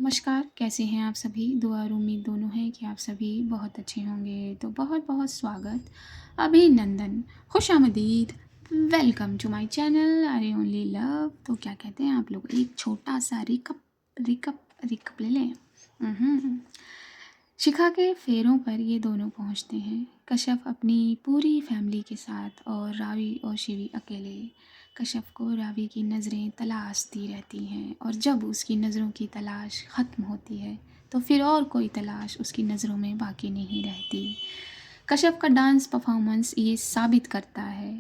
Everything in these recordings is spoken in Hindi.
नमस्कार, कैसे हैं आप सभी? दुआ और उम्मीद दोनों है कि आप सभी बहुत अच्छे होंगे। तो बहुत-बहुत स्वागत, अभिनंदन, खुशामदीद, welcome to my channel I only love. तो क्या कहते हैं आप लोग, एक छोटा-सा रिकप ले लें? शिखा के फेरों पर ये दोनों पहुंचते हैं। कश्यप अपनी पूरी फैमिली के साथ और रावी और शिवी अकेले। कश्यप को रावी की नज़रें तलाशती रहती हैं और जब उसकी नज़रों की तलाश ख़त्म होती है तो फिर और कोई तलाश उसकी नज़रों में बाकी नहीं रहती। कश्यप का डांस परफॉर्मेंस ये साबित करता है,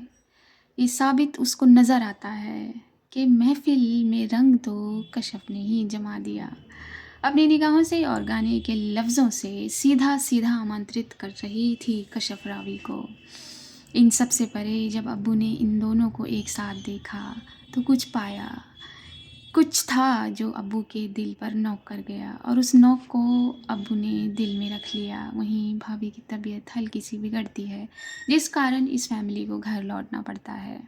ये साबित उसको नज़र आता है कि महफिल में रंग तो कश्यप ने ही जमा दिया। अपनी निगाहों से और गाने के लफ्ज़ों से सीधा सीधा आमंत्रित कर रही थी कश्यप रावी को। इन सब से परे जब अब्बू ने इन दोनों को एक साथ देखा तो कुछ पाया, कुछ था जो अब्बू के दिल पर नॉक कर गया और उस नॉक को अब्बू ने दिल में रख लिया। वहीं भाभी की तबीयत हल्की सी बिगड़ती है जिस कारण इस फैमिली को घर लौटना पड़ता है।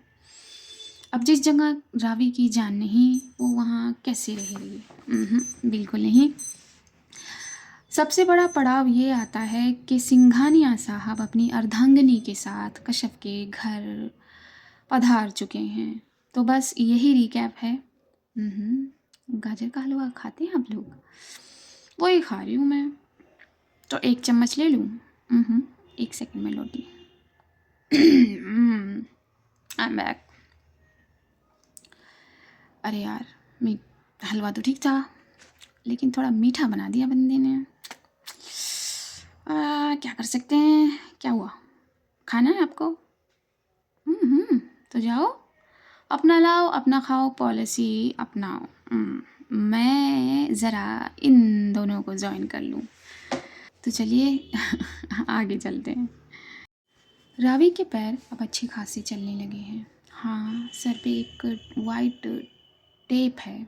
अब जिस जगह रावी की जान नहीं वो वहाँ कैसे रहेगी? बिल्कुल नहीं। सबसे बड़ा पड़ाव ये आता है कि सिंघानिया साहब अपनी अर्धांगिनी के साथ कश्यप के घर पधार चुके हैं। तो बस यही रिकैप है। गाजर का हलवा खाते हैं आप लोग? वही खा रही हूँ मैं। तो एक चम्मच ले लूँ? एक सेकंड में लौटी। I am back. अरे यार, हलवा तो ठीक था लेकिन थोड़ा मीठा बना दिया बंदे ने। क्या कर सकते हैं? क्या हुआ? खाना है आपको? तो जाओ, अपना लाओ अपना खाओ, पॉलिसी अपनाओ। मैं ज़रा इन दोनों को ज्वाइन कर लूँ। तो चलिए आगे चलते हैं। रावी के पैर अब अच्छे खासे चलने लगे हैं। हाँ, सर पे एक वाइट टेप है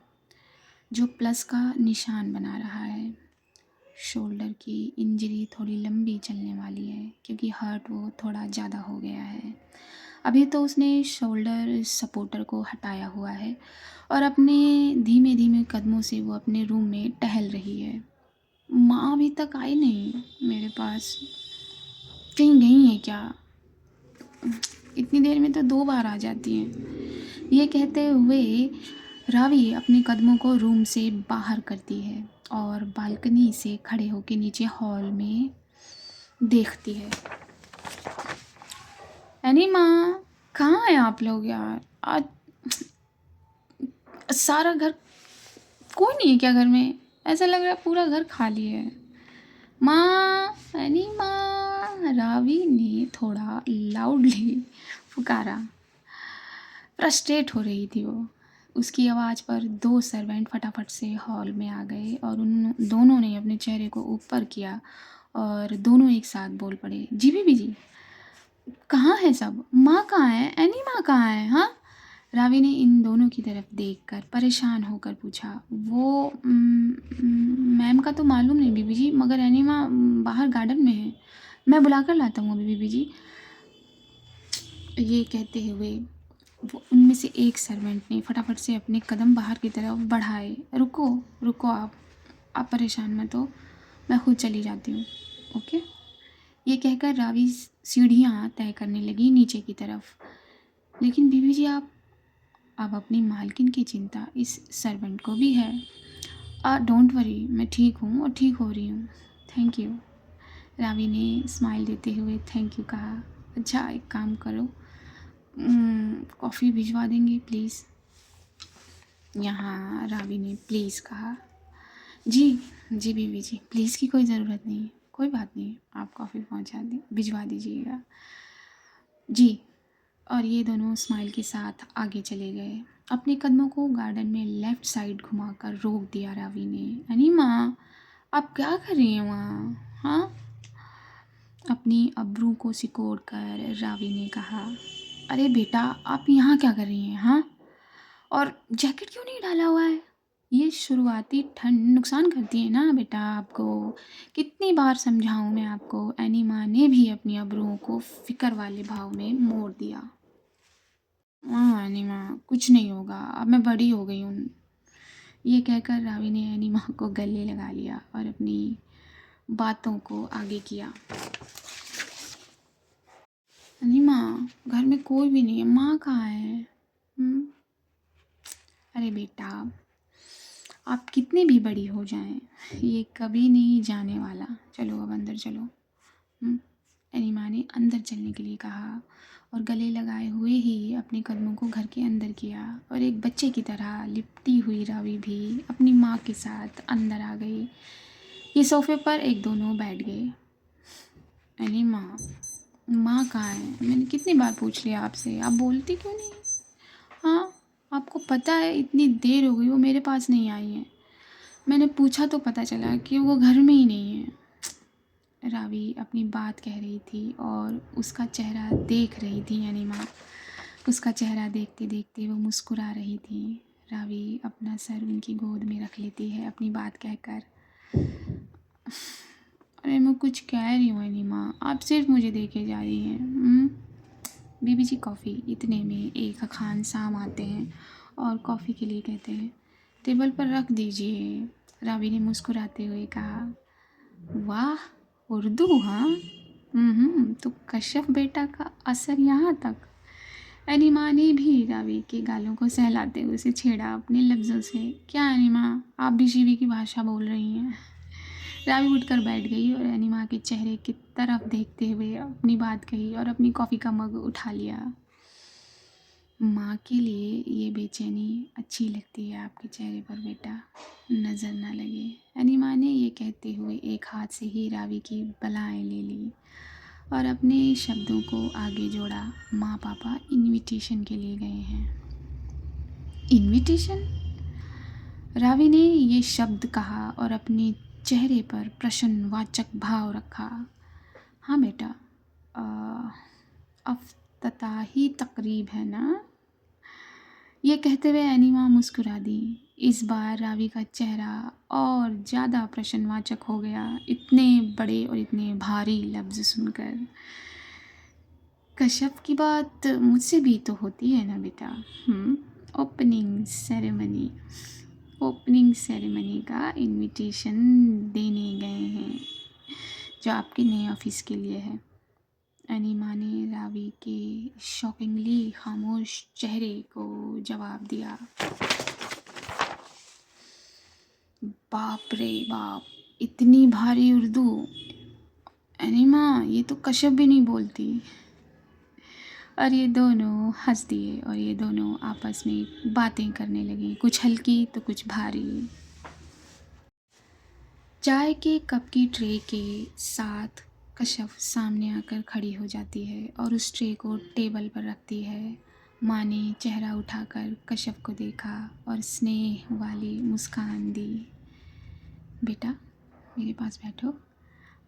जो प्लस का निशान बना रहा है। शोल्डर की इंजरी थोड़ी लंबी चलने वाली है क्योंकि हर्ट वो थोड़ा ज़्यादा हो गया है। अभी तो उसने शोल्डर सपोर्टर को हटाया हुआ है और अपने धीमे धीमे कदमों से वो अपने रूम में टहल रही है। माँ अभी तक आई नहीं मेरे पास, कहीं गई है क्या? इतनी देर में तो 2 बार आ जाती हैं। ये कहते हुए रावी अपने कदमों को रूम से बाहर करती है और बालकनी से खड़े होकर नीचे हॉल में देखती है। एनी माँ, कहाँ हैं आप लोग यार? आज सारा घर, कोई नहीं है क्या घर में? ऐसा लग रहा है पूरा घर खाली है। माँ, एनी माँ, रावी ने थोड़ा लाउडली पुकारा। फ्रस्ट्रेट हो रही थी वो। उसकी आवाज़ पर 2 सर्वेंट फटाफट से हॉल में आ गए और उन दोनों ने अपने चेहरे को ऊपर किया और दोनों एक साथ बोल पड़े, जी बीबी जी, कहाँ है सब? माँ कहाँ है? एनी माँ कहाँ है? हाँ? रावी ने इन दोनों की तरफ देखकर परेशान होकर पूछा। वो मैम का तो मालूम नहीं बीबी जी, मगर एनी माँ बाहर गार्डन में है। मैं बुला कर लाता हूँ अभी बीबी जी। ये कहते हुए वो उनमें से एक सर्वेंट ने फटाफट से अपने कदम बाहर की तरफ बढ़ाए। रुको रुको, आप परेशान मत हो, मैं खुद चली जाती हूँ। ओके? ये कहकर रावी सीढ़ियाँ तय करने लगी नीचे की तरफ। लेकिन बीबी जी, आप अब अपनी मालकिन की चिंता इस सर्वेंट को भी है। डोंट वरी, मैं ठीक हूँ और ठीक हो रही हूँ। Thank you. रावी ने स्माइल देते हुए थैंक यू कहा। अच्छा, एक काम करो, कॉफ़ी भिजवा देंगे प्लीज़? यहाँ रावी ने प्लीज़ कहा। जी जी बीबी जी, प्लीज़ की कोई ज़रूरत नहीं है, कोई बात नहीं, आप कॉफ़ी भिजवा दीजिएगा। जी। और ये दोनों स्माइल के साथ आगे चले गए। अपने कदमों को गार्डन में लेफ़्ट साइड घुमाकर रोक दिया रावी ने। अनी माँ, आप क्या कर रही हैं वहाँ? हाँ? अपनी अब्रू को सिकोड़ कर रावी ने कहा। अरे बेटा, आप यहाँ क्या कर रही हैं? हाँ? और जैकेट क्यों नहीं डाला हुआ है? ये शुरुआती ठंड नुकसान करती है ना बेटा आपको। कितनी बार समझाऊँ मैं आपको? एनी माँ ने भी अपनी अब्रुओं को फिक्र वाले भाव में मोड़ दिया। हाँ एनी माँ, कुछ नहीं होगा, अब मैं बड़ी हो गई हूँ। ये कहकर रावी ने अनीमा को गले लगा लिया और अपनी बातों को आगे किया। अनीमा, घर में कोई भी नहीं है, माँ कहाँ है? अरे बेटा, आप कितनी भी बड़ी हो जाएं, ये कभी नहीं जाने वाला। चलो अब अंदर चलो। अनीमा ने अंदर चलने के लिए कहा और गले लगाए हुए ही अपने कदमों को घर के अंदर किया और एक बच्चे की तरह लिपटी हुई रावी भी अपनी माँ के साथ अंदर आ गई। ये सोफे पर एक दोनों बैठ गए। अनीमा, माँ कहाँ है? मैंने कितनी बार पूछ लिया आपसे, आप बोलती क्यों नहीं? हाँ, आपको पता है इतनी देर हो गई वो मेरे पास नहीं आई है। मैंने पूछा तो पता चला कि वो घर में ही नहीं है। रावी अपनी बात कह रही थी और उसका चेहरा देख रही थी अनीमा। उसका चेहरा देखते देखते वो मुस्कुरा रही थी। रावी अपना सर उनकी गोद में रख लेती है अपनी बात कहकर। अरे मैं कुछ कह रही हूँ अनीमा, आप सिर्फ मुझे देखे जा रही हैं। बीबी जी कॉफ़ी। इतने में एक खान साम आते हैं और कॉफ़ी के लिए कहते हैं, टेबल पर रख दीजिए। रावी ने मुस्कुराते हुए कहा, वाह, उर्दू हाँ। तो कश्यप बेटा का असर यहाँ तक। अनीमा ने भी रावी के गालों को सहलाते हुए उसे छेड़ा अपने लफ्ज़ों से। क्या अनीमा, आप भी शिवी की भाषा बोल रही हैं? रावी उठकर बैठ गई और अनीमा के चेहरे की तरफ देखते हुए अपनी बात कही और अपनी कॉफ़ी का मग उठा लिया। माँ के लिए ये बेचैनी अच्छी लगती है आपके चेहरे पर बेटा, नज़र ना लगे। अनीमा ने ये कहते हुए एक हाथ से ही रावी की बलाएं ले ली और अपने शब्दों को आगे जोड़ा। माँ पापा इनविटेशन के लिए गए हैं। इनविटेशन? रावी ने ये शब्द कहा और अपने चेहरे पर प्रश्नवाचक भाव रखा। हाँ बेटा, अफ्ताही तकरीब है ना? ये कहते हुए अनीमा मुस्कुरा दी। इस बार रावी का चेहरा और ज़्यादा प्रश्नवाचक हो गया इतने बड़े और इतने भारी लफ्ज़ सुनकर। कश्यप की बात मुझसे भी तो होती है ना बेटा। ओपनिंग सेरेमनी का इनविटेशन देने गए हैं जो आपके नए ऑफिस के लिए है। अनीमा ने रावी के शॉकिंगली खामोश चेहरे को जवाब दिया। बाप रे बाप, इतनी भारी उर्दू! अनीमा, ये तो कश्यप भी नहीं बोलती। और ये दोनों हंस दिए और ये दोनों आपस में बातें करने लगे, कुछ हल्की तो कुछ भारी। चाय के कप की ट्रे के साथ कश्यप सामने आकर खड़ी हो जाती है और उस ट्रे को टेबल पर रखती है। माँ ने चेहरा उठाकर कश्यप को देखा और स्नेह वाली मुस्कान दी। बेटा, मेरे पास बैठो।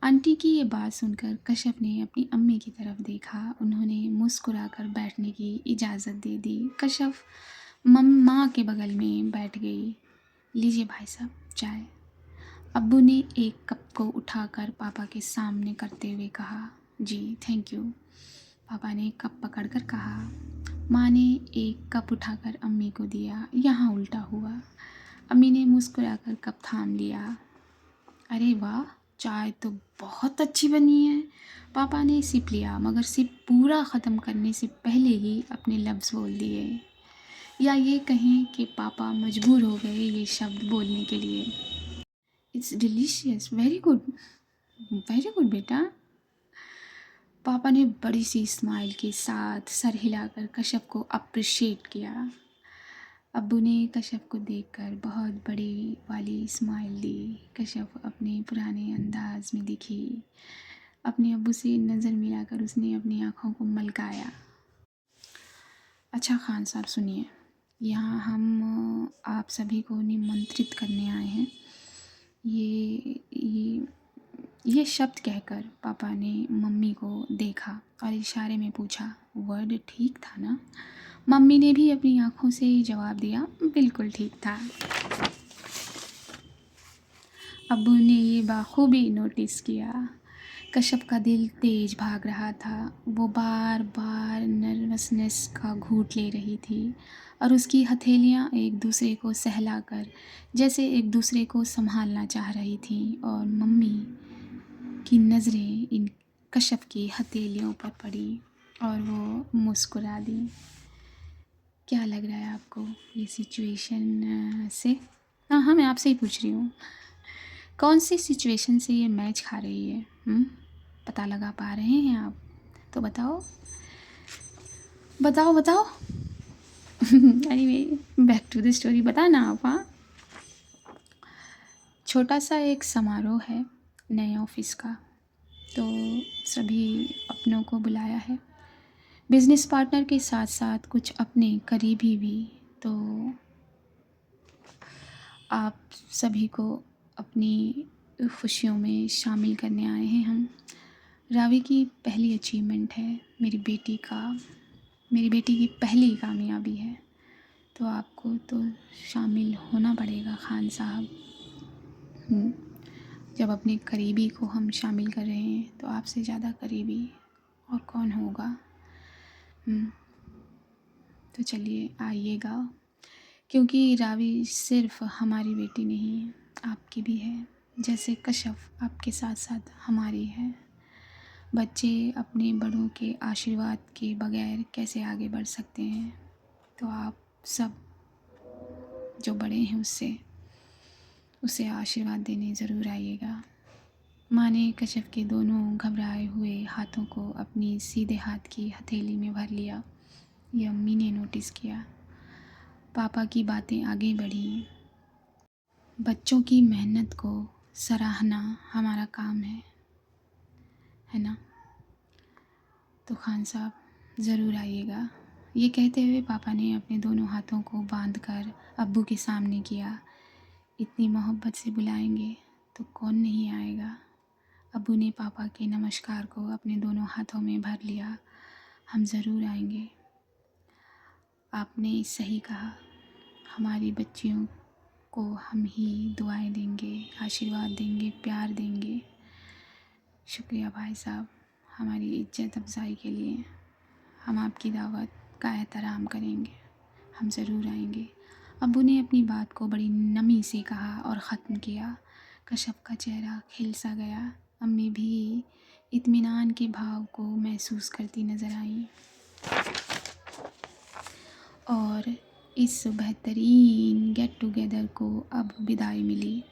आंटी की ये बात सुनकर कश्यप ने अपनी अम्मी की तरफ देखा। उन्होंने मुस्कुराकर बैठने की इजाज़त दे दी। कश्यप माँ के बगल में बैठ गई। लीजिए भाई साहब चाय। अब्बू ने एक कप को उठाकर पापा के सामने करते हुए कहा, जी थैंक यू। पापा ने कप पकड़कर कहा। माँ ने एक कप उठाकर अम्मी को दिया। यहाँ उल्टा हुआ। अम्मी ने मुस्कुराकर कप थाम लिया। अरे वाह, चाय तो बहुत अच्छी बनी है। पापा ने सिप लिया मगर सिप पूरा ख़त्म करने से पहले ही अपने लफ्ज़ बोल दिए, या ये कहें कि पापा मजबूर हो गए ये शब्द बोलने के लिए। इट्स डिलीशियस, वेरी गुड बेटा। पापा ने बड़ी सी स्माइल के साथ सर हिलाकर कश्यप को अप्रिशिएट किया। अब्बू ने कश्यप को देखकर बहुत बड़ी वाली स्माइल दी। कश्यप अपने पुराने अंदाज में दिखी। अपने अब्बू से नज़र मिलाकर उसने अपनी आँखों को मलकाया। अच्छा खान साहब सुनिए, यहाँ हम आप सभी को निमंत्रित करने आए हैं। ये शब्द कहकर पापा ने मम्मी को देखा और इशारे में पूछा, वर्ड ठीक था ना? मम्मी ने भी अपनी आँखों से जवाब दिया, बिल्कुल ठीक था। अब्बू ने ये बाखूबी नोटिस किया। कश्यप का दिल तेज भाग रहा था। वो बार बार नर्वसनेस का घूंट ले रही थी और उसकी हथेलियां एक दूसरे को सहलाकर जैसे एक दूसरे को संभालना चाह रही थीं। और मम्मी की नज़रें इन कश्यप की हथेलियों पर पड़ी और वो मुस्कुरा दी। क्या लग रहा है आपको ये सिचुएशन से? हाँ हाँ, मैं आपसे ही पूछ रही हूँ, कौन सी सिचुएशन से ये मैच खा रही है? पता लगा पा रहे हैं आप? तो बताओ बताओ बताओ। Anyway, back to the story. बता ना आप। हाँ, छोटा सा एक समारोह है नए ऑफिस का, तो सभी अपनों को बुलाया है, बिजनेस पार्टनर के साथ साथ कुछ अपने करीबी भी। तो आप सभी को अपनी खुशियों में शामिल करने आए हैं हम। रावी की पहली अचीवमेंट है, मेरी बेटी की पहली कामयाबी है, तो आपको तो शामिल होना पड़ेगा खान साहब। जब अपने करीबी को हम शामिल कर रहे हैं तो आपसे ज़्यादा करीबी और कौन होगा? तो चलिए आइएगा, क्योंकि रावी सिर्फ हमारी बेटी नहीं है, आपकी भी है, जैसे कश्यप आपके साथ साथ हमारी है। बच्चे अपने बड़ों के आशीर्वाद के बगैर कैसे आगे बढ़ सकते हैं? तो आप सब जो बड़े हैं उसे आशीर्वाद देने ज़रूर आइएगा। माँ ने कश्यप के दोनों घबराए हुए हाथों को अपनी सीधे हाथ की हथेली में भर लिया। ये अम्मी ने नोटिस किया। पापा की बातें आगे बढ़ी। बच्चों की मेहनत को सराहना हमारा काम है ना? तो खान साहब ज़रूर आइएगा। ये कहते हुए पापा ने अपने दोनों हाथों को बांधकर अब्बू के सामने किया। इतनी मोहब्बत से बुलाएंगे तो कौन नहीं आएगा। अब्बू ने पापा के नमस्कार को अपने दोनों हाथों में भर लिया। हम ज़रूर आएंगे। आपने सही कहा, हमारी बच्चियों को हम ही दुआएं देंगे, आशीर्वाद देंगे, प्यार देंगे। शुक्रिया भाई साहब, हमारी इज्जत अफजाई के लिए। हम आपकी दावत का एहतराम करेंगे, हम ज़रूर आएंगे। अब्बू ने अपनी बात को बड़ी नमी से कहा और ख़त्म किया। कश्यप का चेहरा खिल सा गया। अम्मी भी इत्मीनान के भाव को महसूस करती नज़र आईं और इस बेहतरीन गेट टुगेदर को अब विदाई मिली।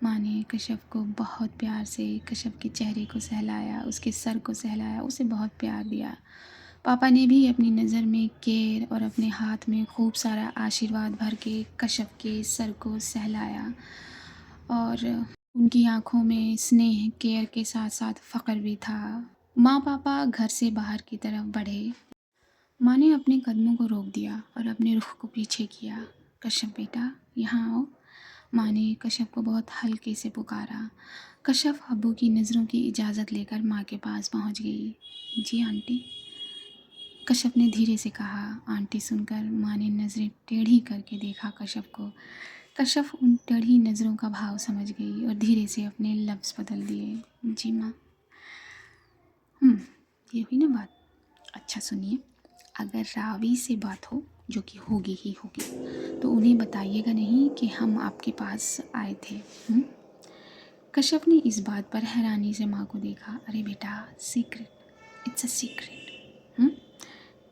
माँ ने कश्यप को बहुत प्यार से कश्यप के चेहरे को सहलाया, उसके सर को सहलाया, उसे बहुत प्यार दिया। पापा ने भी अपनी नज़र में केयर और अपने हाथ में खूब सारा आशीर्वाद भर के कश्यप के सर को सहलाया और उनकी आंखों में स्नेह केयर के साथ साथ फ़ख्र भी था। माँ पापा घर से बाहर की तरफ बढ़े। माँ ने अपने कदमों को रोक दिया और अपने रुख को पीछे किया। कश्यप बेटा, यहाँ आओ। माँ ने कश्यप को बहुत हल्के से पुकारा। कश्यप अब्बू की नज़रों की इजाज़त लेकर माँ के पास पहुँच गई। जी आंटी, कश्यप ने धीरे से कहा। आंटी सुनकर माँ ने नज़रें टेढ़ी करके देखा कश्यप को। कश्यप उन टेढ़ी नज़रों का भाव समझ गई और धीरे से अपने लफ्ज़ बदल दिए। जी माँ। ये हुई ना बात। अच्छा सुनिए, अगर रावी से बात हो, जो कि होगी ही होगी, तो उन्हें बताइएगा नहीं कि हम आपके पास आए थे। कश्यप ने इस बात पर हैरानी से माँ को देखा। अरे बेटा, सीक्रेट, इट्स अ सीक्रेट।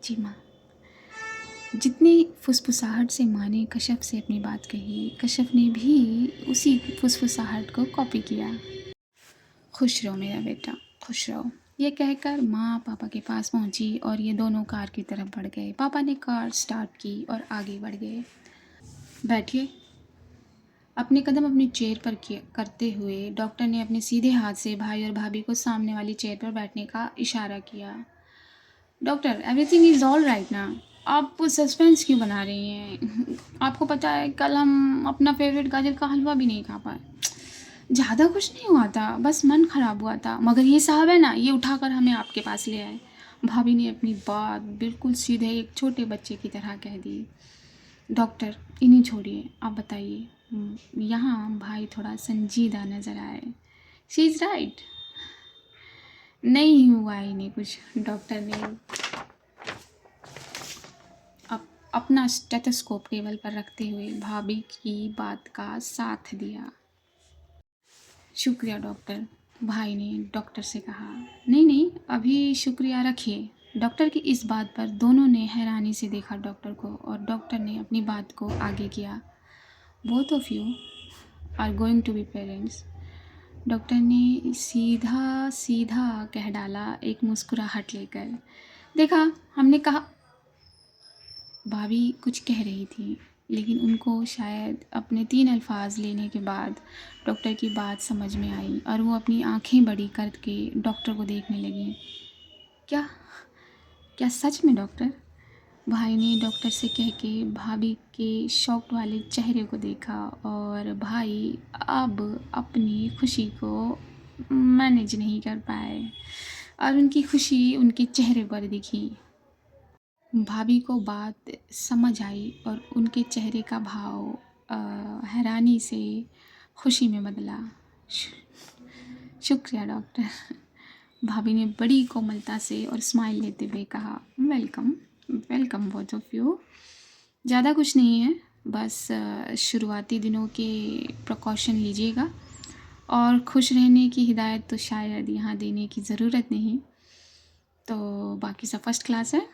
जी माँ। जितनी फुसफुसाहट से माँ ने कश्यप से अपनी बात कही, कश्यप ने भी उसी फुसफुसाहट को कॉपी किया। खुश रहो मेरा बेटा, खुश रहो। ये कहकर माँ पापा के पास पहुँची और ये दोनों कार की तरफ बढ़ गए। पापा ने कार स्टार्ट की और आगे बढ़ गए। बैठिए। अपने कदम अपनी चेयर पर करते हुए डॉक्टर ने अपने सीधे हाथ से भाई और भाभी को सामने वाली चेयर पर बैठने का इशारा किया। Doctor, everything is all right ना? आप सस्पेंस क्यों बना रही हैं? आपको पता है कल हम अपना फेवरेट गाजर का हलवा भी नहीं खा पाए। ज़्यादा कुछ नहीं हुआ था, बस मन ख़राब हुआ था, मगर ये साहब है ना, ये उठाकर हमें आपके पास ले आए। भाभी ने अपनी बात बिल्कुल सीधे एक छोटे बच्चे की तरह कह दी। डॉक्टर, इन्हें छोड़िए, आप बताइए। यहाँ भाई थोड़ा संजीदा नज़र आए। She is right. नहीं हुआ ही नहीं कुछ। डॉक्टर ने अपना स्टेथोस्कोप टेबल पर रखते हुए भाभी की बात का साथ दिया। शुक्रिया डॉक्टर, भाई ने डॉक्टर से कहा। नहीं नहीं, अभी शुक्रिया रखिए। डॉक्टर की इस बात पर दोनों ने हैरानी से देखा डॉक्टर को, और डॉक्टर ने अपनी बात को आगे किया। Both of you are going to be parents. Doctor ने सीधा सीधा कह डाला, एक मुस्कुराहट लेकर। देखा, हमने कहा। भाभी कुछ कह रही थी, लेकिन उनको शायद अपने 3 अल्फाज लेने के बाद डॉक्टर की बात समझ में आई, और वो अपनी आंखें बड़ी करके डॉक्टर को देखने लगी। क्या? क्या सच में डॉक्टर? भाई ने डॉक्टर से कह के भाभी के शॉक्ड वाले चेहरे को देखा, और भाई अब अपनी खुशी को मैनेज नहीं कर पाए, और उनकी खुशी उनके चेहरे पर दिखी। भाभी को बात समझ आई, और उनके चेहरे का भाव हैरानी से खुशी में बदला। शुक्रिया डॉक्टर, भाभी ने बड़ी कोमलता से और स्माइल लेते हुए कहा। Welcome, welcome both of you. ज़्यादा कुछ नहीं है, बस शुरुआती दिनों के प्रिकॉशन लीजिएगा, और खुश रहने की हिदायत तो शायद यहाँ देने की ज़रूरत नहीं। तो बाकी सब फर्स्ट क्लास है,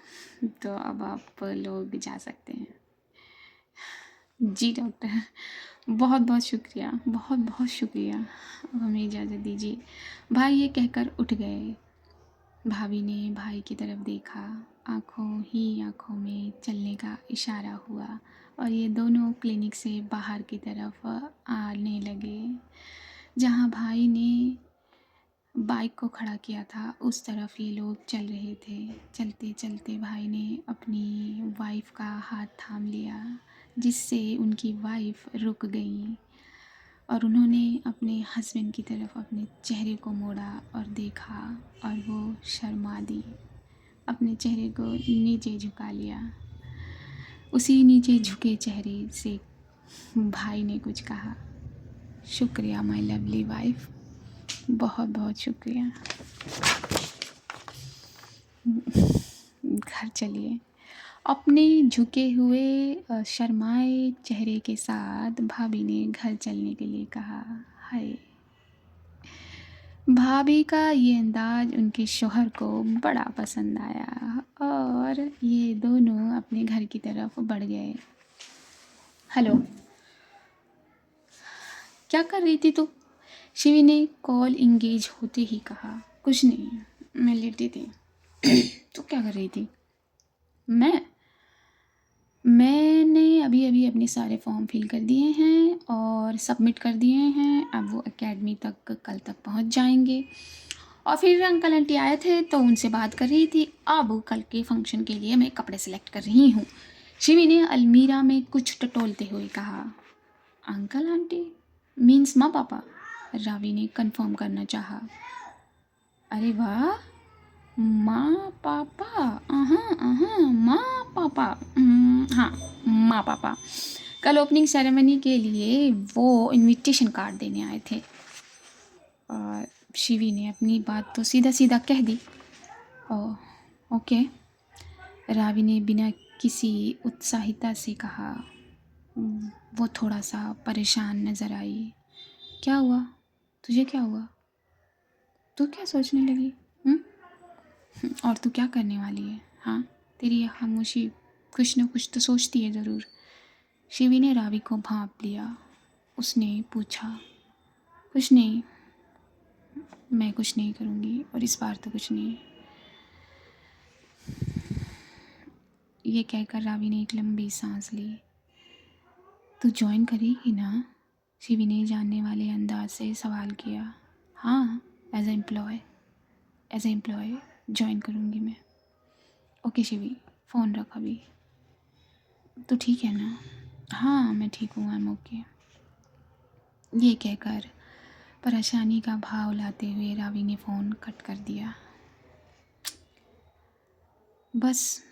तो अब आप लोग जा सकते हैं। जी डॉक्टर, बहुत बहुत शुक्रिया, बहुत बहुत शुक्रिया। अब हमें इजाज़त दीजिए। भाई ये कहकर उठ गए। भाभी ने भाई की तरफ देखा, आंखों ही आंखों में चलने का इशारा हुआ, और ये दोनों क्लिनिक से बाहर की तरफ आने लगे। जहाँ भाई ने बाइक को खड़ा किया था, उस तरफ ये लोग चल रहे थे। चलते चलते भाई ने अपनी वाइफ का हाथ थाम लिया, जिससे उनकी वाइफ रुक गई, और उन्होंने अपने हस्बैंड की तरफ अपने चेहरे को मोड़ा और देखा, और वो शर्मा दी। अपने चेहरे को नीचे झुका लिया। उसी नीचे झुके चेहरे से भाई ने कुछ कहा। शुक्रिया माय लवली वाइफ, बहुत बहुत शुक्रिया। घर चलिए। अपने झुके हुए शर्माए चेहरे के साथ भाभी ने घर चलने के लिए कहा। हाय, भाभी का ये अंदाज उनके शौहर को बड़ा पसंद आया, और ये दोनों अपने घर की तरफ बढ़ गए। हेलो, क्या कर रही थी तू? शिवी ने कॉल इंगेज होते ही कहा। कुछ नहीं, मैं लेटी थी। तू क्या कर रही थी? मैंने अभी अभी अपने सारे फॉर्म फिल कर दिए हैं और सबमिट कर दिए हैं। अब वो एकेडमी तक कल तक पहुंच जाएंगे, और फिर अंकल आंटी आए थे तो उनसे बात कर रही थी। अब कल के फंक्शन के लिए मैं कपड़े सेलेक्ट कर रही हूँ। शिवी ने अलमीरा में कुछ टटोलते हुए कहा। अंकल आंटी मीन्स माँ पापा? रावी ने कंफर्म करना चाहा। अरे वाह, माँ पापा? माँ पापा। हाँ, माँ पापा कल ओपनिंग सेरेमनी के लिए वो इनविटेशन कार्ड देने आए थे। और शिवी ने अपनी बात तो सीधा सीधा कह दी। ओके, रावी ने बिना किसी उत्साहिता से कहा। वो थोड़ा सा परेशान नज़र आई। क्या हुआ? तुझे क्या हुआ? तू क्या सोचने लगी? और तू क्या करने वाली है? हाँ, तेरी ये खामोशी कुछ न कुछ तो सोचती है ज़रूर। शिवी ने रावी को भांप लिया। उसने पूछा। कुछ नहीं, मैं कुछ नहीं करूँगी, और इस बार तो कुछ नहीं। ये कहकर रावी ने एक लंबी सांस ली। तू ज्वाइन करेगी ना? शिवी ने जानने वाले अंदाज से सवाल किया। हाँ, एज ए एम्प्लॉय ज्वाइन करूँगी मैं। ओके शिवी, फ़ोन रख अभी। तो ठीक है ना? हाँ, मैं ठीक हूँ, आई एम ओके। ये कहकर परेशानी का भाव लाते हुए रावी ने फ़ोन कट कर दिया। बस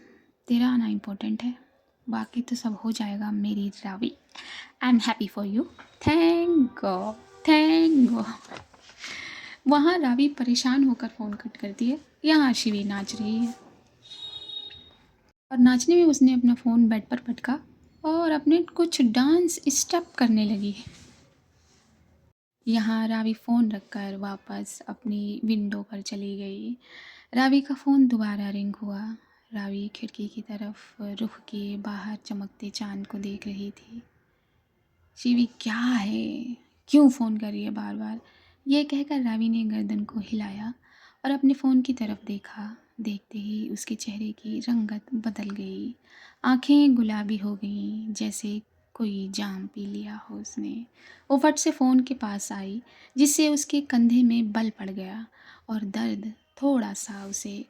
तेरा आना इम्पोर्टेंट है, बाकी तो सब हो जाएगा मेरी Ravi. I am happy for you. Thank God, thank God. वहाँ रावी परेशान होकर फ़ोन कट करती है। यहाँ शिवी नाच रही है और नाचने में उसने अपना फ़ोन बेड पर पटका और अपने कुछ डांस स्टेप करने लगी। यहाँ रावी फ़ोन रखकर वापस अपनी विंडो पर चली गई। रावी का फ़ोन दोबारा रिंग हुआ। रावी खिड़की की तरफ रुख किए बाहर चमकते चांद को देख रही थी। शिवी क्या है, क्यों फ़ोन कर रही है बार बार? ये कहकर रावी ने गर्दन को हिलाया और अपने फ़ोन की तरफ देखा। देखते ही उसके चेहरे की रंगत बदल गई। आंखें गुलाबी हो गईं, जैसे कोई जाम पी लिया हो उसने। वो फट से फ़ोन के पास आई, जिससे उसके कंधे में बल पड़ गया और दर्द थोड़ा सा उसे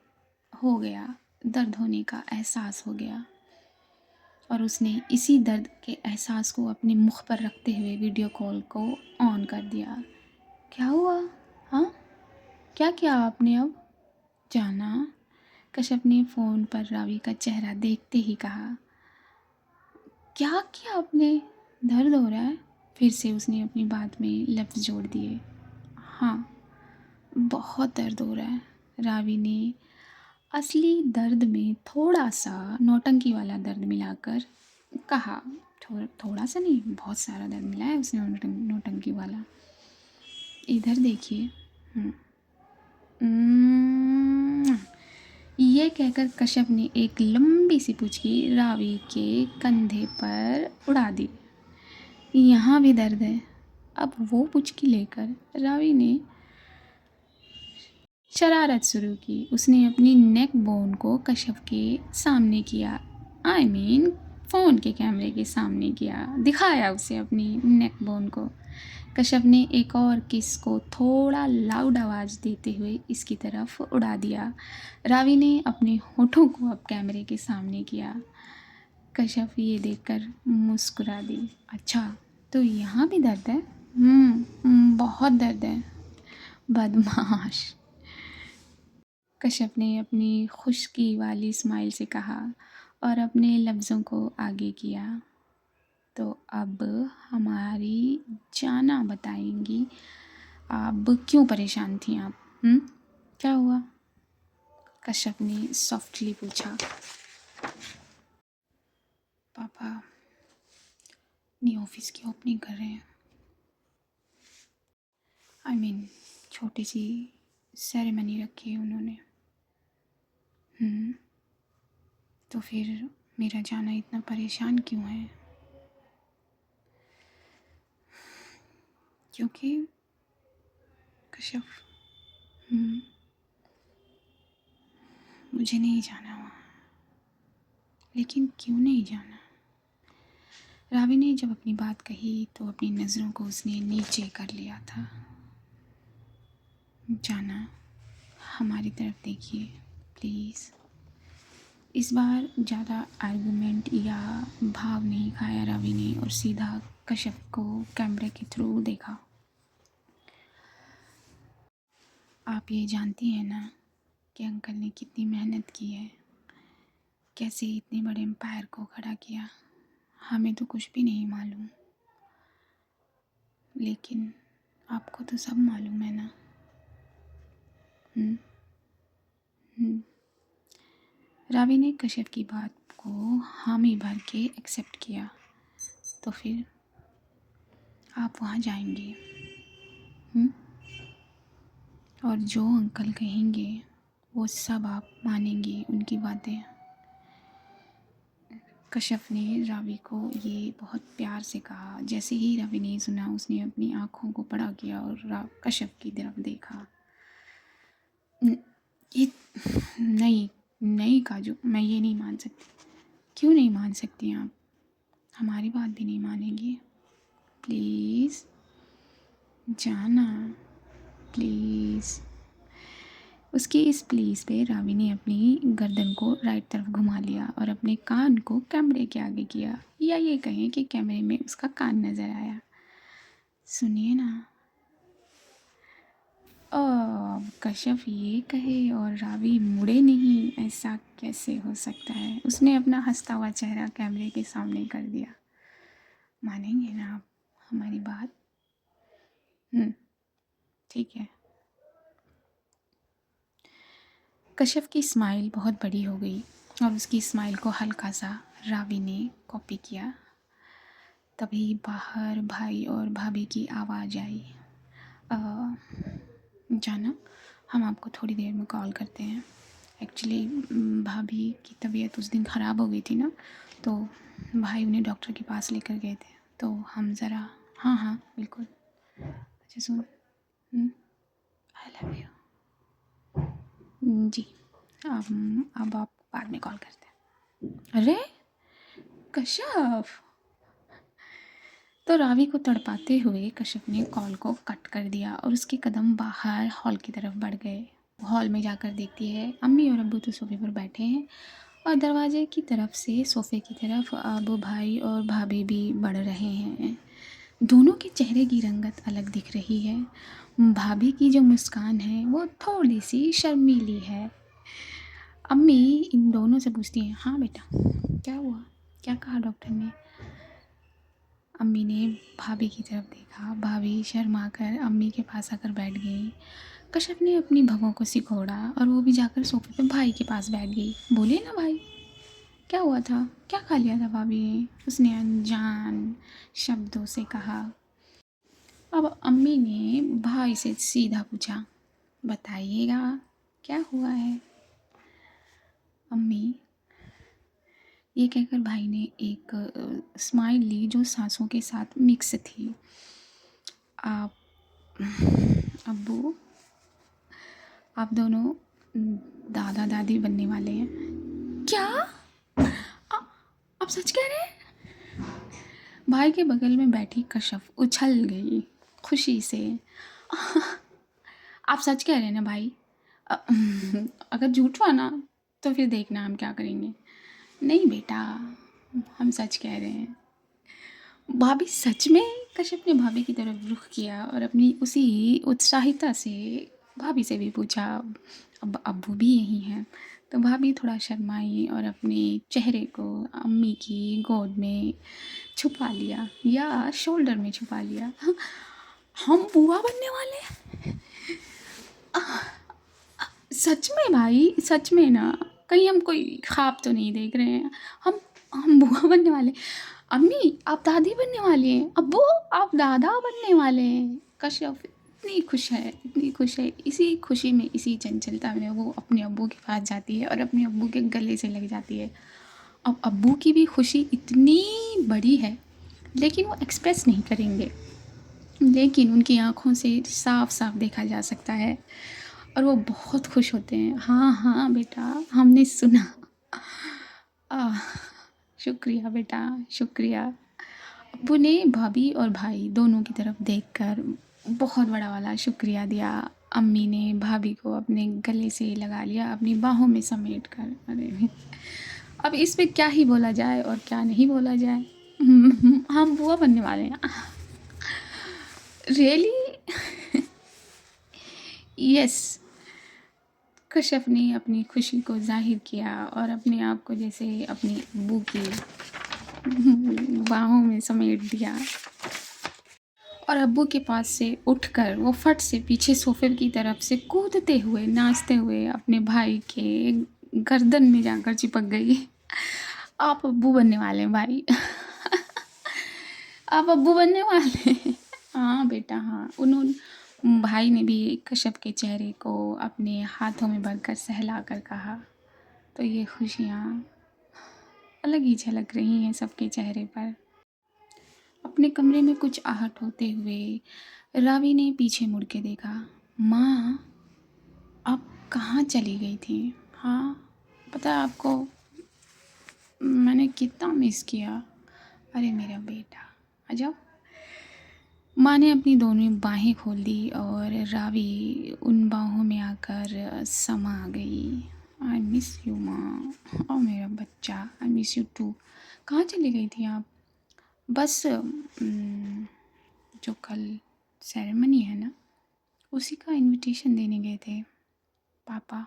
हो गया। दर्द होने का एहसास हो गया और उसने इसी दर्द के एहसास को अपने मुख पर रखते हुए वीडियो कॉल को ऑन कर दिया। क्या हुआ? हाँ, क्या किया आपने अब? जाना, कश्यप ने फ़ोन पर रावी का चेहरा देखते ही कहा। क्या किया आपने? दर्द हो रहा है? फिर से उसने अपनी बात में लफ्ज़ जोड़ दिए। हाँ, बहुत दर्द हो रहा है, रावी ने असली दर्द में थोड़ा सा नौटंकी वाला दर्द मिलाकर कहा। थोड़ा सा नहीं, बहुत सारा दर्द मिला है उसने नौटंकी वाला। इधर देखिए। हम्म, उम्म, ये कहकर कश्यप ने एक लंबी सी पुचकी रावी के कंधे पर उड़ा दी। यहाँ भी दर्द है। अब वो पुचकी लेकर रावी ने शरारत शुरू की। उसने अपनी नेक बोन को कश्यप के सामने किया। आई मीन फ़ोन के कैमरे के सामने किया, दिखाया उसे अपनी नेक बोन को। कश्यप ने एक और किस को थोड़ा लाउड आवाज़ देते हुए इसकी तरफ उड़ा दिया। रावी ने अपने होठों को अब कैमरे के सामने किया। कश्यप ये देखकर मुस्कुरा दी। अच्छा, तो यहाँ भी दर्द है? बहुत दर्द है। बदमाश, कश्यप ने अपनी खुश्की वाली स्माइल से कहा और अपने लफ्ज़ों को आगे किया। तो अब हमारी जाना बताएंगी, अब क्यों परेशान थी आप? क्या हुआ? कश्यप ने सॉफ्टली पूछा। पापा अपनी ऑफिस की ओपनिंग कर रहे हैं। आई मीन छोटी सी सेरेमनी रखी है उन्होंने। तो फिर मेरा जाना इतना परेशान क्यों है? क्योंकि कश्यप, मुझे नहीं जाना वहाँ। लेकिन क्यों नहीं जाना? रावी ने जब अपनी बात कही तो अपनी नज़रों को उसने नीचे कर लिया था। जाना, हमारी तरफ देखिए प्लीज़। इस बार ज़्यादा आर्गुमेंट या भाव नहीं खाया रावी ने और सीधा कश्यप को कैमरे के थ्रू देखा। आप ये जानती हैं ना कि अंकल ने कितनी मेहनत की है, कैसे इतने बड़े एम्पायर को खड़ा किया। हमें तो कुछ भी नहीं मालूम, लेकिन आपको तो सब मालूम है ना। हम्म हम्म रावी ने कश्यप की बात को हामी भर के एक्सेप्ट किया। तो फिर आप वहाँ जाएंगे, और जो अंकल कहेंगे वो सब आप मानेंगे उनकी बातें। कश्यप ने रावी को ये बहुत प्यार से कहा। जैसे ही रावी ने सुना उसने अपनी आँखों को बड़ा किया और कश्यप की तरफ देखा। ये नहीं, नहीं काजू, मैं ये नहीं मान सकती। क्यों नहीं मान सकती आप? हमारी बात भी नहीं मानेंगी? प्लीज़ जाना, प्लीज़। उसकी इस प्लीज़ पे रावी ने अपनी गर्दन को राइट तरफ घुमा लिया और अपने कान को कैमरे के आगे किया, या ये कहें कि कैमरे में उसका कान नज़र आया। सुनिए ना। कश्यप ये कहे और रावी मुड़े नहीं, ऐसा कैसे हो सकता है? उसने अपना हंसता हुआ चेहरा कैमरे के सामने कर दिया। मानेंगे ना आप हमारी बात? ठीक है, कश्यप की स्माइल बहुत बड़ी हो गई और उसकी स्माइल को हल्का सा रावी ने कॉपी किया। तभी बाहर भाई और भाभी की आवाज़ आई। "अ, जाना, हम आपको थोड़ी देर में कॉल करते हैं। एक्चुअली भाभी की तबीयत उस दिन ख़राब हो गई थी ना, तो भाई उन्हें डॉक्टर के पास लेकर गए थे, तो हम ज़रा"। हाँ हाँ बिल्कुल। अच्छा सुन, आई लव यू। जी, अब आप बाद में कॉल करते हैं। अरे कश्यप! तो रावी को तड़पाते हुए कश्यप ने कॉल को कट कर दिया और उसके कदम बाहर हॉल की तरफ बढ़ गए। हॉल में जाकर देखती है अम्मी और अब्बू तो सोफे पर बैठे हैं और दरवाजे की तरफ से सोफे की तरफ अब भाई और भाभी भी बढ़ रहे हैं। दोनों के चेहरे की रंगत अलग दिख रही है। भाभी की जो मुस्कान है वो थोड़ी सी शर्मीली है। अम्मी इन दोनों से पूछती हैं, हाँ बेटा क्या हुआ, क्या कहा डॉक्टर ने। अम्मी ने भाभी की तरफ देखा। भाभी शर्मा कर अम्मी के पास आकर बैठ गई। कश्यप ने अपनी भवों को सिकोड़ा और वो भी जाकर सोफे पे भाई के पास बैठ गई। बोले ना भाई, क्या हुआ था, क्या खा लिया था भाभी ने, उसने अनजान शब्दों से कहा। अब अम्मी ने भाई से सीधा पूछा, बताइएगा क्या हुआ है। अम्मी, ये कहकर भाई ने एक स्माइल ली जो सांसों के साथ मिक्स थी। आप अब्बू, आप दोनों दादा दादी बनने वाले हैं। क्या आप सच कह रहे हैं? भाई के बगल में बैठी कश्यप उछल गई खुशी से। आप सच कह रहे हैं ना भाई? अ, अगर झूठ हुआ ना तो फिर देखना हम क्या करेंगे। नहीं बेटा, हम सच कह रहे हैं। भाभी सच में? कश्यप ने भाभी की तरफ रुख किया और अपनी उसी उत्साहिता से भाभी से भी पूछा। अब अब्बू भी यही हैं। तो भाभी थोड़ा शर्माई और अपने चेहरे को अम्मी की गोद में छुपा लिया या शोल्डर में छुपा लिया। हम बुआ बनने वाले हैं? सच में भाई, सच में ना? कहीं हम कोई ख्वाब तो नहीं देख रहे हैं? हम बुआ बनने वाले। अम्मी आप दादी बनने वाली हैं, अब्बू आप दादा बनने वाले हैं। कश्यप इतनी खुश है, इतनी खुश है। इसी खुशी में, इसी चंचलता में वो अपने अब्बू के पास जाती है और अपने अब्बू के गले से लग जाती है। अब अब्बू की भी खुशी इतनी बड़ी है लेकिन वो एक्सप्रेस नहीं करेंगे, लेकिन उनकी आँखों से साफ साफ देखा जा सकता है और वो बहुत खुश होते हैं। हाँ हाँ बेटा, हमने सुना। आह, शुक्रिया बेटा, शुक्रिया। अब्बू ने भाभी और भाई दोनों की तरफ देखकर बहुत बड़ा वाला शुक्रिया दिया। अम्मी ने भाभी को अपने गले से लगा लिया, अपनी बाहों में समेट कर। अरे अब इस पे क्या ही बोला जाए और क्या नहीं बोला जाए। हम बुआ बनने वाले हैं। रियली? यस। कश्यप ने अपनी खुशी को जाहिर किया और अपने आप को जैसे अपनी अब्बू की बाहों में समेट दिया और अब्बू के पास से उठकर वो फट से पीछे सोफे की तरफ से कूदते हुए, नाचते हुए अपने भाई के गर्दन में जाकर चिपक गई। आप अब्बू बनने वाले हैं भाई। आप अब्बू बनने वाले हैं। हाँ बेटा हाँ। उन्होंने, भाई ने भी कश्यप के चेहरे को अपने हाथों में भरकर सहला कर कहा। तो ये खुशियाँ अलग ही झलक रही हैं सबके चेहरे पर। अपने कमरे में कुछ आहट होते हुए रावी ने पीछे मुड़ के देखा। माँ, आप कहाँ चली गई थी? हाँ, पता है आपको मैंने कितना मिस किया। अरे मेरा बेटा, आ जाओ। माँ ने अपनी दोनों बाहें खोल दी और रावी उन बाहों में आकर समा गई। आई मिस यू माँ। ओ मेरा बच्चा, आई मिस यू टू। कहाँ चली गई थी आप? बस जो कल सेरेमनी है ना, उसी का इनविटेशन देने गए थे पापा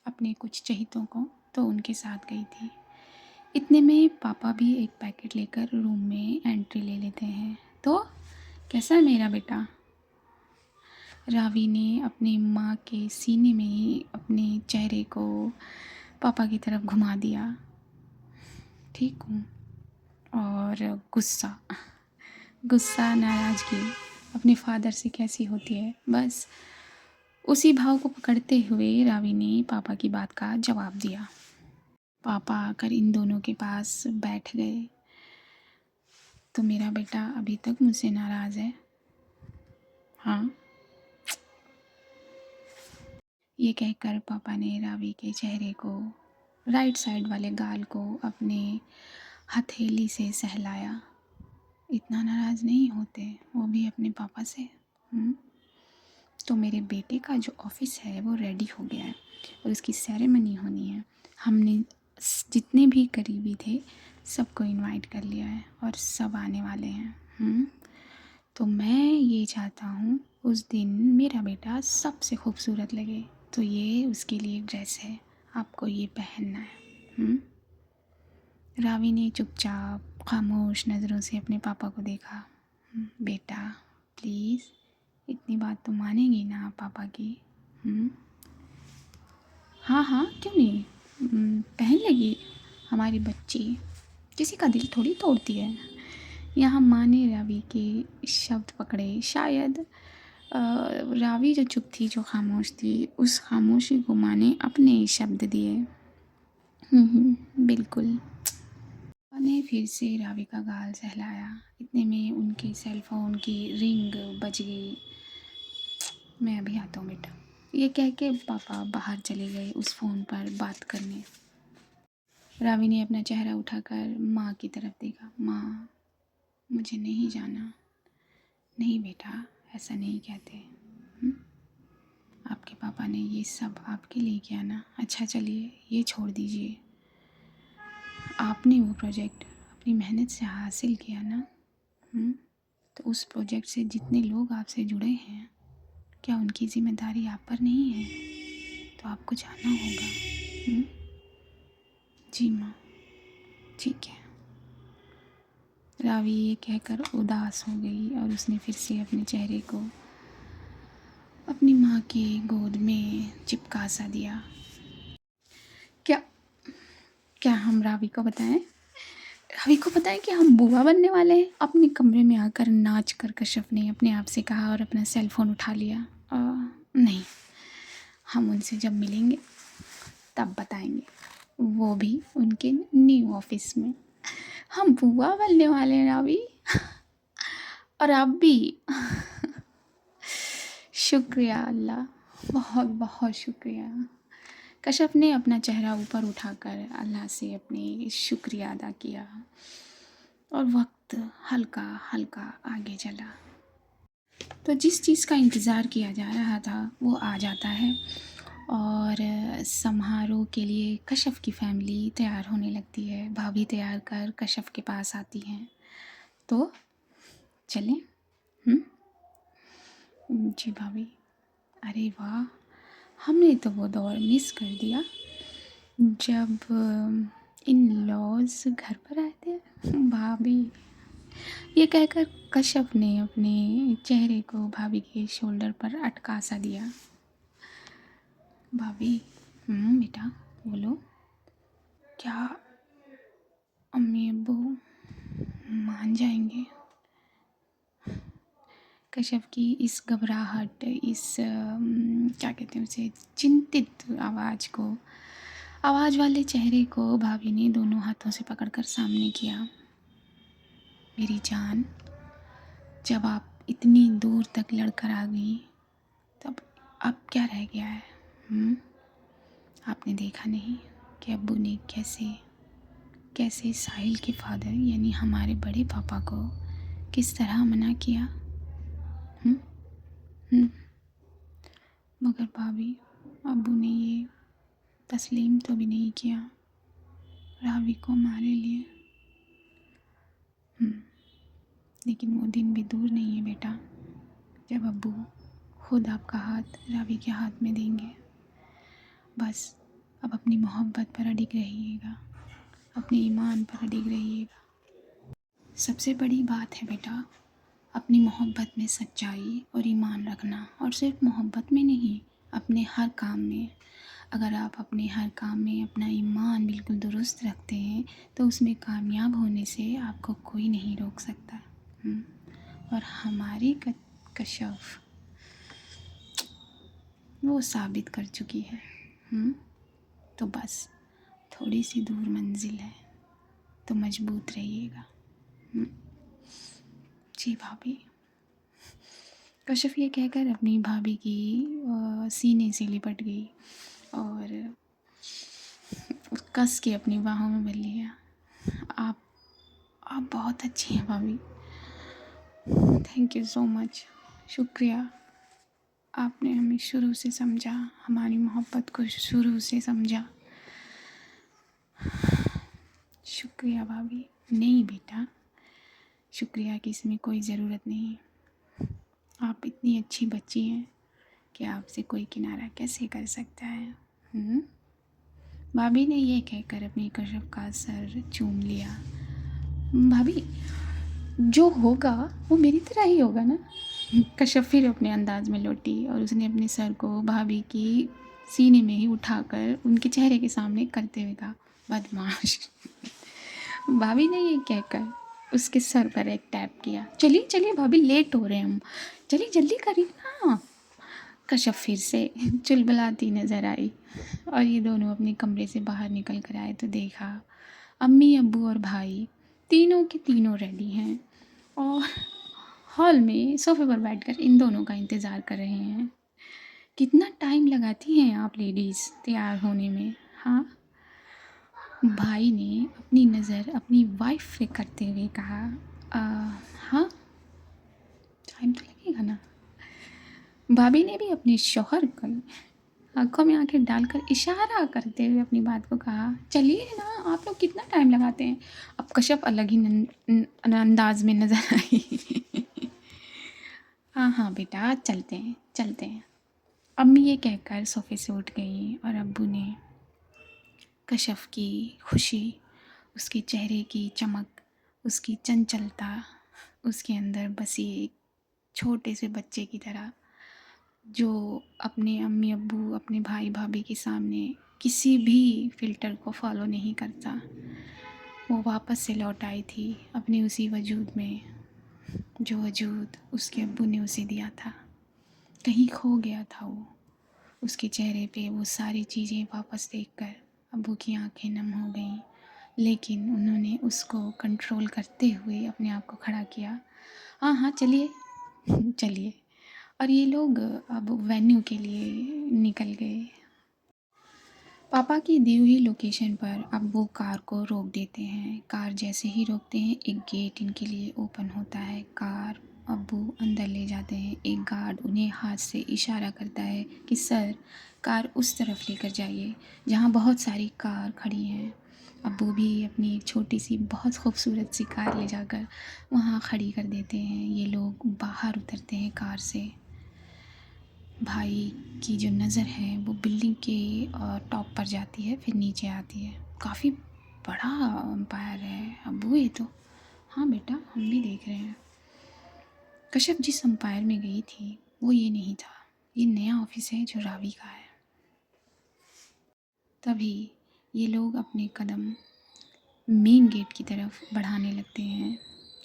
अपने कुछ चहेतों को, तो उनके साथ गई थी। इतने में पापा भी एक पैकेट लेकर रूम में एंट्री ले लेते हैं। तो कैसा है मेरा बेटा? रावी ने अपनी माँ के सीने में ही अपने चेहरे को पापा की तरफ घुमा दिया। ठीक हूँ। और गुस्सा, गुस्सा, नाराज़गी अपने फादर से कैसी होती है, बस उसी भाव को पकड़ते हुए रावी ने पापा की बात का जवाब दिया। पापा आकर इन दोनों के पास बैठ गए। तो मेरा बेटा अभी तक मुझसे नाराज़ है? हाँ। ये कहकर पापा ने रावी के चेहरे को, राइट साइड वाले गाल को अपने हथेली से सहलाया। इतना नाराज़ नहीं होते, वो भी अपने पापा से। तो मेरे बेटे का जो ऑफ़िस है वो रेडी हो गया है और उसकी सेरेमनी होनी है। हमने जितने भी करीबी थे सबको इनवाइट कर लिया है और सब आने वाले हैं। तो मैं ये चाहता हूँ उस दिन मेरा बेटा सबसे खूबसूरत लगे, तो ये उसके लिए ड्रेस है, आपको ये पहनना है। रावी ने चुपचाप खामोश नज़रों से अपने पापा को देखा। बेटा प्लीज़, इतनी बात तो मानेंगी ना आप पापा की? हाँ हाँ, क्यों नहीं, पहन लेगी हमारी बच्ची, किसी का दिल थोड़ी तोड़ती है। यहाँ माँ ने रावी के शब्द पकड़े। शायद रावी जो चुप थी, जो खामोश थी, उस खामोशी को माँ ने अपने शब्द दिए। बिल्कुल। माँ ने फिर से रावी का गाल सहलाया। इतने में उनके सेल फोन की रिंग बज गई। मैं अभी आता हूँ बेटा, ये कह के पापा बाहर चले गए उस फ़ोन पर बात करने। रावी ने अपना चेहरा उठाकर माँ की तरफ देखा। माँ, मुझे नहीं जाना। नहीं बेटा, ऐसा नहीं कहते। आपके पापा ने ये सब आपके लिए किया ना। अच्छा चलिए, ये छोड़ दीजिए। आपने वो प्रोजेक्ट अपनी मेहनत से हासिल किया ना। तो उस प्रोजेक्ट से जितने लोग आपसे जुड़े हैं, क्या उनकी ज़िम्मेदारी आप पर नहीं है? तो आपको जाना होगा। जी माँ, ठीक है। रावी ये कहकर उदास हो गई और उसने फिर से अपने चेहरे को अपनी माँ की गोद में चिपका सा दिया। क्या क्या हम रावी को बताएं? रावी को बताएं कि हम बुआ बनने वाले हैं? अपने कमरे में आकर नाच कर कश्यप ने अपने आप से कहा और अपना सेल फ़ोन उठा लिया। नहीं, हम उनसे जब मिलेंगे तब बताएंगे, वो भी उनके न्यू ऑफिस में। हम बुआ बनने वाले हैं रावी, और आप भी। शुक्रिया अल्लाह, बहुत बहुत शुक्रिया। कश्यप ने अपना चेहरा ऊपर उठाकर अल्लाह से अपनी शुक्रिया अदा किया और वक्त हल्का हल्का आगे चला। तो जिस चीज़ का इंतज़ार किया जा रहा था वो आ जाता है और समारोह के लिए कश्यप की फैमिली तैयार होने लगती है। भाभी तैयार कर कश्यप के पास आती हैं। तो चलें? जी भाभी। अरे वाह, हमने तो वो दौर मिस कर दिया जब इन लॉज घर पर आए थे। भाभी, ये कहकर कश्यप ने अपने चेहरे को भाभी के शोल्डर पर अटका सा दिया। भाभी, बेटा बोलो, क्या अम्मी अब्बू मान जाएंगे? कश्यप की इस घबराहट, इस क्या कहते हैं उसे, चिंतित आवाज़ वाले चेहरे को भाभी ने दोनों हाथों से पकड़कर सामने किया। मेरी जान, जब आप इतनी दूर तक लड़कर आ गई तब अब क्या रह गया है? आपने देखा नहीं कि अब्बू ने कैसे कैसे साहिल के फादर यानी हमारे बड़े पापा को किस तरह मना किया? मगर भाभी, अब्बू ने ये तस्लीम तो भी नहीं किया रावी को हमारे लिए। लेकिन वो दिन भी दूर नहीं है बेटा, जब अब्बू खुद आपका हाथ रावी के हाथ में देंगे। बस अब अपनी मोहब्बत पर अडिग रहिएगा, अपने ईमान पर अडिग रहिएगा। सबसे बड़ी बात है बेटा, अपनी मोहब्बत में सच्चाई और ईमान रखना, और सिर्फ मोहब्बत में नहीं, अपने हर काम में। अगर आप अपने हर काम में अपना ईमान बिल्कुल दुरुस्त रखते हैं तो उसमें कामयाब होने से आपको कोई नहीं रोक सकता। और हमारी कशफ वो साबित कर चुकी है। तो बस थोड़ी सी दूर मंजिल है, तो मजबूत रहिएगा। जी भाभी। कशफ ये कहकर अपनी भाभी की सीने से लिपट गई और कस के अपनी बाहों में भर लिया। आप बहुत अच्छी हैं भाभी। Thank you so much. शुक्रिया, आपने हमें शुरू से समझा, हमारी मोहब्बत को शुरू से समझा। शुक्रिया भाभी। नहीं बेटा, शुक्रिया की इसमें कोई ज़रूरत नहीं। आप इतनी अच्छी बच्ची हैं कि आपसे कोई किनारा कैसे कर सकता है। भाभी ने ये कहकर अपनी कशफ का सर चूम लिया। भाभी, जो होगा वो मेरी तरह ही होगा ना। कशफ फिर अपने अंदाज में लौटी और उसने अपने सर को भाभी की सीने में ही उठाकर उनके चेहरे के सामने करते हुए कहा, बदमाश। भाभी ने ये कहकर उसके सर पर एक टैप किया। चलिए चलिए भाभी, लेट हो रहे हैं हम, चलिए जल्दी करिए ना। कशफ फिर से चुलबुलाती नज़र आई और ये दोनों अपने कमरे से बाहर निकल कर आए तो देखा अम्मी, अब्बू और भाई तीनों के तीनों रेडी हैं और हॉल में सोफे पर बैठकर इन दोनों का इंतज़ार कर रहे हैं। कितना टाइम लगाती हैं आप लेडीज़ तैयार होने में, हाँ? भाई ने अपनी नज़र अपनी वाइफ पे करते हुए कहा, हाँ, टाइम तो लगेगा ना। भाभी ने भी अपने शौहर को आंखों में आंखें डालकर इशारा करते हुए अपनी बात को कहा, चलिए ना, आप लोग कितना टाइम लगाते हैं। अब कशफ अलग ही अंदाज में नज़र आई। हाँ हाँ बेटा, चलते हैं चलते हैं। अम्मी ये कहकर सोफ़े से उठ गई और अब्बू ने कशफ की खुशी, उसके चेहरे की चमक, उसकी चंचलता, उसके अंदर बसी एक छोटे से बच्चे की तरह जो अपने अम्मी अब्बू, अपने भाई भाभी के सामने किसी भी फ़िल्टर को फॉलो नहीं करता, वो वापस से लौट आई थी अपने उसी वजूद में जो वजूद उसके अब्बू ने उसे दिया था। कहीं खो गया था वो। उसके चेहरे पे वो सारी चीज़ें वापस देखकर अब्बू की आंखें नम हो गईं, लेकिन उन्होंने उसको कंट्रोल करते हुए अपने आप को खड़ा किया। हाँ हाँ, चलिए चलिए। और ये लोग अब वेन्यू के लिए निकल गए। पापा की दी हुई लोकेशन पर अब वो कार को रोक देते हैं। कार जैसे ही रोकते हैं एक गेट इनके लिए ओपन होता है। कार अब्बू अंदर ले जाते हैं। एक गार्ड उन्हें हाथ से इशारा करता है कि सर, कार उस तरफ लेकर जाइए जहाँ बहुत सारी कार खड़ी हैं। अब्बू भी अपनी एक छोटी सी बहुत खूबसूरत सी कार ले जाकर वहाँ खड़ी कर देते हैं। ये लोग बाहर उतरते हैं कार से। भाई की जो नज़र है वो बिल्डिंग के टॉप पर जाती है, फिर नीचे आती है। काफ़ी बड़ा एम्पायर है अब्बू ये तो। हाँ बेटा, हम भी देख रहे हैं। कश्यप जिस एम्पायर में गई थी वो ये नहीं था। ये नया ऑफिस है जो रावी का है। तभी ये लोग अपने कदम मेन गेट की तरफ बढ़ाने लगते हैं।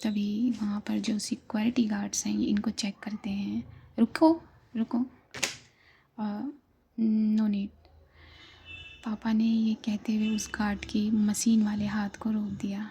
तभी वहाँ पर जो सिक्योरिटी गार्ड्स हैं ये इनको चेक करते हैं। रुको रुको, नो नीड। पापा ने ये कहते हुए उस गार्ड की मशीन वाले हाथ को रोक दिया।